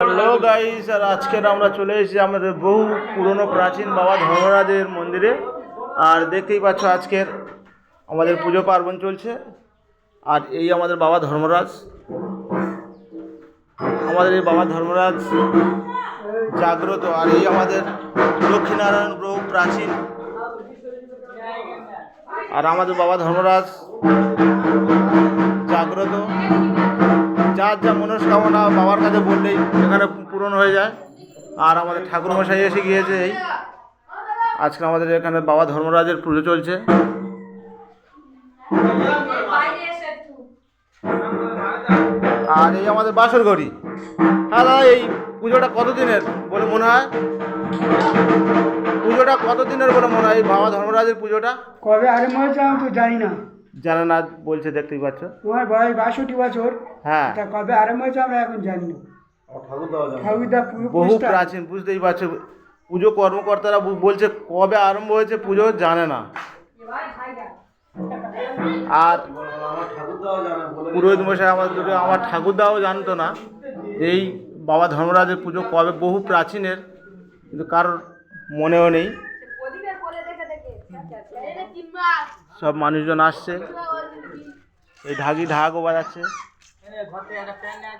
Hello guys, আর আজকের আমরা চলে এসেছি আমাদের বহু পুরনো প্রাচীন বাবা ধর্মরাজের মন্দিরে। আর দেখতেই পাচ্ছ আজকের আমাদের পুজো পার্বণ চলছে। আর এই আমাদের বাবা ধর্মরাজ, আমাদের এই বাবা ধর্মরাজ জাগ্রত। আর এই আমাদের লক্ষ্মীনারায়ণ বহু প্রাচীন। আর আমাদের বাবা ধর্মরাজ জাগ্রত, যার যা মনস্কামনা বাবার কাছে বললেই এখানে পূরণ হয়ে যায়। আর আমাদের ঠাকুরমশাই এসে গিয়েছে। এই আজকে আমাদের এখানে বাবা ধর্মরাজের পুজো চলছে। আর এই আমাদের বাসর ঘড়ি। হ্যাঁ দাদা, এই পুজোটা কতদিনের বলে মনে হয়? পুজোটা কতদিনের বলে মনে হয় এই বাবা ধর্মরাজের পুজোটা? কবে আরম্ভ হয়েছে আমি তো জানি না। জানে না বলছে, দেখতেই পাচ্ছ। তোমার বয়স 62 বছর। হ্যাঁ, তা কবে আরম্ভ হয়েছে আমরা এখন জানি না। ঠাকুরদা বহু প্রাচীন, বুঝতেই পারছো। পুজো কর্মকর্তারা বলছে কবে আরম্ভ হয়েছে পুজো জানে না। আর পুরোহিত মশাই আমার ঠাকুরদাও জানতো না এই বাবা ধর্মরাজের পুজো কবে, বহু প্রাচীনের, কিন্তু কারোর মনেও নেই। সব মানুষজন আসছে, এই ঢাকও বাজাচ্ছে।